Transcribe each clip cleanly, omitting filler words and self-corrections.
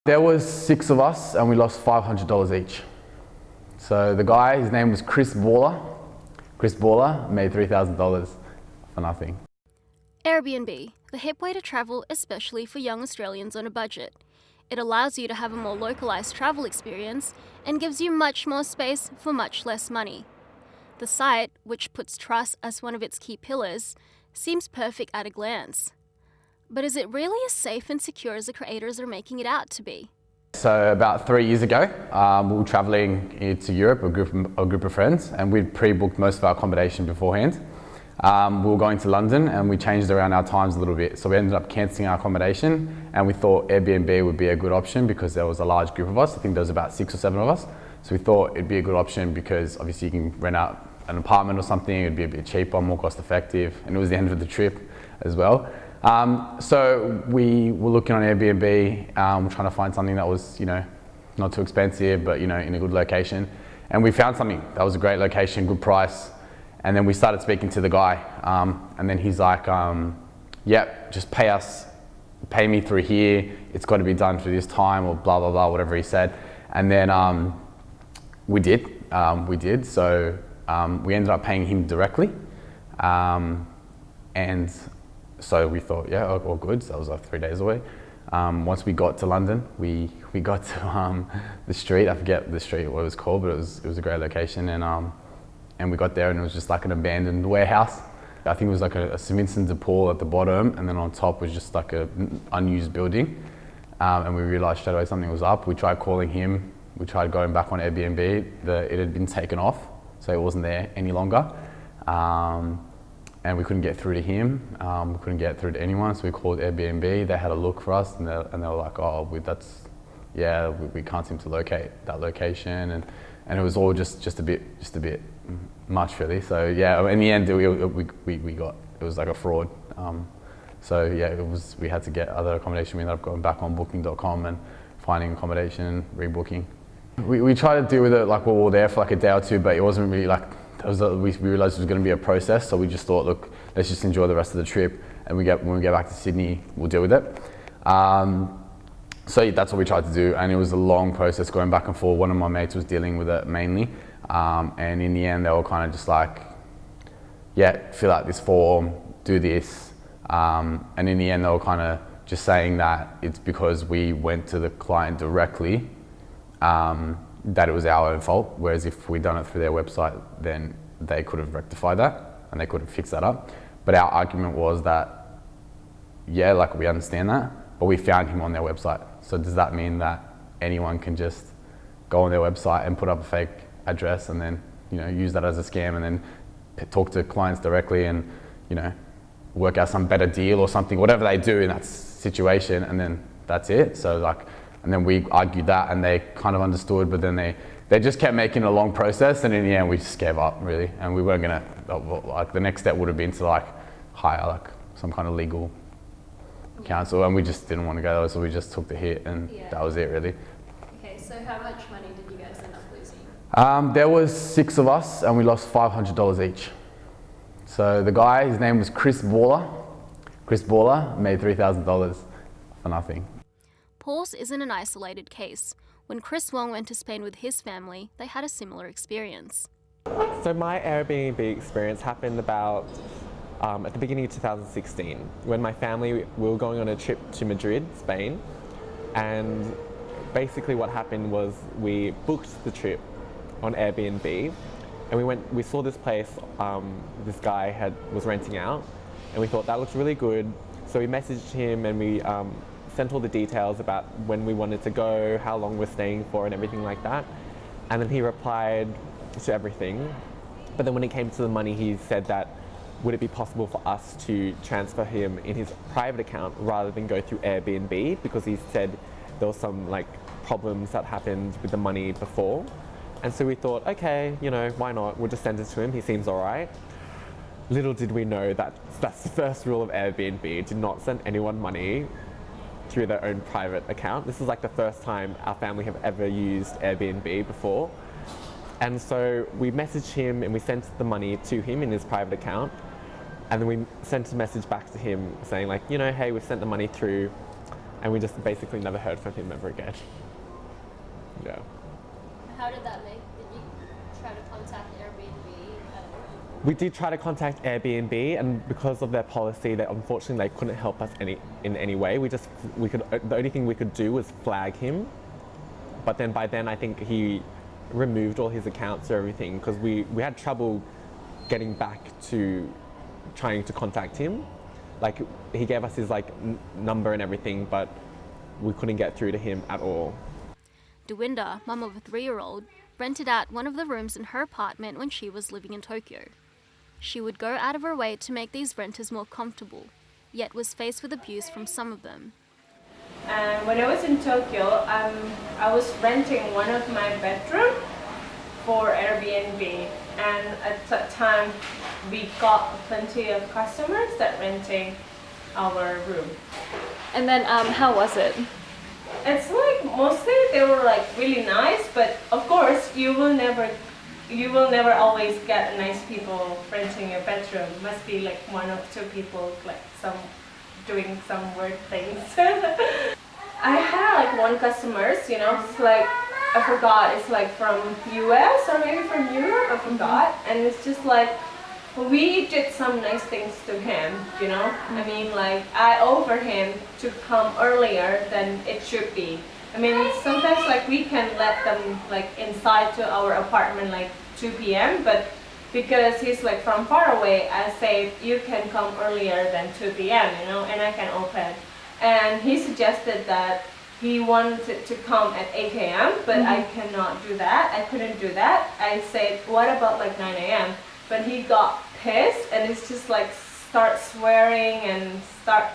There was 6 of us and we lost $500 each. So the guy, his name was Chris Baller. Chris Baller made $3,000 for nothing. Airbnb, the hip way to travel, especially for young Australians on a budget. It allows you to have a more localised travel experience and gives you much more space for much less money. The site, which puts trust as one of its key pillars, seems perfect at a glance. But is it really as safe and secure as the creators are making it out to be? So about 3 years ago, we were travelling to Europe, a group of friends, and we'd pre-booked most of our accommodation beforehand. We were going to London and we changed around our times a little bit. So we ended up cancelling our accommodation and we thought Airbnb would be a good option because there was a large group of us. I think there was about 6 or 7 of us. So we thought it'd be a good option because obviously you can rent out an apartment or something, it'd be a bit cheaper, more cost effective, and it was the end of the trip as well. So we were looking on Airbnb, trying to find something that was, not too expensive, but in a good location. And we found something that was a great location, good price. And then we started speaking to the guy, and then he's like, yep, just pay me through here. It's got to be done for this time, or blah, blah, blah, whatever he said. And then we did. So we ended up paying him directly. And so we thought, yeah, all good. So that was like 3 days away. Once we got to London, we got to the street. I forget the street what it was called, but it was a great location. And we got there and it was just like an abandoned warehouse. I think it was like a Simpsons pool at the bottom, and then on top was just like an unused building. And we realized straight away something was up. We tried calling him. We tried going back on Airbnb. It had been taken off, so it wasn't there any longer. And we couldn't get through to him. We couldn't get through to anyone, so we called Airbnb. They had a look for us, and they were like, "Oh, we can't seem to locate that location," and it was all just a bit much, really. So yeah, in the end, it was like a fraud. So yeah, we had to get other accommodation. We ended up going back on Booking.com and finding accommodation, rebooking. We tried to deal with it like we were there for like a day or two, but it wasn't really like. We realised it was going to be a process, so we just thought, look, let's just enjoy the rest of the trip, and when we get back to Sydney, we'll deal with it. So that's what we tried to do, and it was a long process going back and forth. One of my mates was dealing with it mainly, and in the end, they were kind of just like, yeah, fill out this form, do this, and in the end, they were kind of just saying that it's because we went to the client directly, that it was our own fault, whereas if we'd done it through their website, then they could have rectified that and they could have fixed that up. But our argument was that, yeah, like we understand that, but we found him on their website. So does that mean that anyone can just go on their website and put up a fake address and then, use that as a scam and then talk to clients directly and, work out some better deal or something, whatever they do in that situation, and then that's it. So and then we argued that and they kind of understood, but then they just kept making it a long process, and in the end we just gave up, really. And we weren't gonna, the next step would have been to hire some kind of legal counsel, and we just didn't want to go there, so we just took the hit, and that was it, really. Okay, so how much money did you guys end up losing? There was 6 of us and we lost $500 each. So the guy, his name was Chris Baller. Chris Baller made $3,000 for nothing. Paul's isn't an isolated case. When Chris Wong went to Spain with his family, they had a similar experience. So my Airbnb experience happened about at the beginning of 2016, when my family, we were going on a trip to Madrid, Spain, and basically what happened was we booked the trip on Airbnb, and we saw this place this guy was renting out, and we thought that looks really good, so we messaged him and we sent all the details about when we wanted to go, how long we're staying for, and everything like that. And then he replied to everything. But then when it came to the money, he said that would it be possible for us to transfer him in his private account rather than go through Airbnb, because he said there was some problems that happened with the money before. And so we thought, okay, why not? We'll just send it to him. He seems all right. Little did we know that that's the first rule of Airbnb: do not send anyone money through their own private account. This is the first time our family have ever used Airbnb before. And so we messaged him and we sent the money to him in his private account. And then we sent a message back to him saying hey, we've sent the money through. and we just basically never heard from him ever again. Yeah. How did that make? Did you try to contact Airbnb at all? We did try to contact Airbnb, and because of their policy, that unfortunately they couldn't help us in any way. The only thing we could do was flag him, but then by then I think he removed all his accounts or everything, because we had trouble getting back to trying to contact him. Like, he gave us his number and everything, but we couldn't get through to him at all. Dewinda, mum of a 3-year-old, rented out one of the rooms in her apartment when she was living in Tokyo. She would go out of her way to make these renters more comfortable, yet was faced with abuse from some of them. And when I was in Tokyo, I was renting one of my bedroom for Airbnb, and at that time we got plenty of customers that renting our room. And then how was it? It's like mostly they were like really nice, but of course you will never always get nice people renting your bedroom. Must be like one or two people doing some weird things. I had like one customers, it's like, I forgot, it's like from US or maybe from Europe, I forgot. And it's just like, we did some nice things to him, I mean, like, I offer him to come earlier than it should be. I mean, sometimes like we can let them like inside to our apartment like 2 p.m. but because he's like from far away, I say you can come earlier than 2 p.m. and I can open. And he suggested that he wanted to come at 8 a.m. but I cannot do that. I couldn't do that. I said, what about like 9 a.m. But he got pissed, and it's just like start swearing and start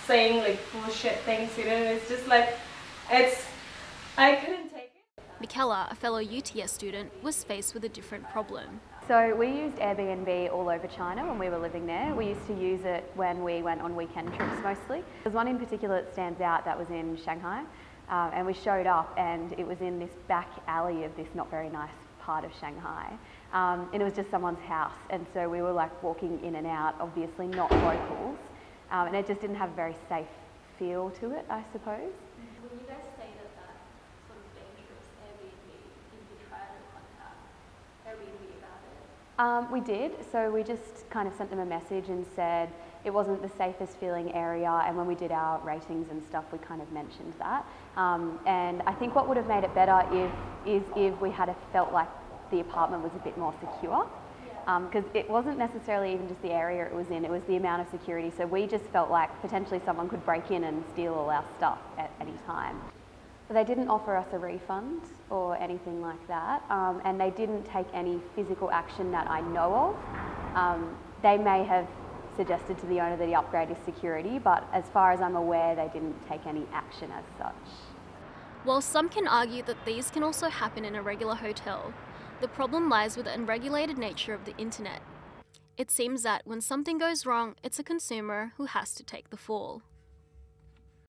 saying like bullshit things. It's just like I couldn't take it. Michaela, a fellow UTS student, was faced with a different problem. So we used Airbnb all over China when we were living there. We used to use it when we went on weekend trips mostly. There's one in particular that stands out that was in Shanghai, and we showed up and it was in this back alley of this not very nice part of Shanghai, and it was just someone's house, and so we were like walking in and out, obviously not locals, and it just didn't have a very safe feel to it, I suppose. When you guys stayed at that sort of dangerous Airbnb, did you try to contact Airbnb about it? We did. So we just kind of sent them a message and said it wasn't the safest feeling area, and when we did our ratings and stuff, we kind of mentioned that. And I think what would have made it better is if we had felt like the apartment was a bit more secure, because it wasn't necessarily even just the area it was in, it was the amount of security. So we just felt like potentially someone could break in and steal all our stuff at any time. But they didn't offer us a refund or anything like that, and they didn't take any physical action that I know of. They may have suggested to the owner that he upgrade his security, but as far as I'm aware, they didn't take any action as such. While some can argue that these can also happen in a regular hotel, the problem lies with the unregulated nature of the internet. It seems that when something goes wrong, it's a consumer who has to take the fall.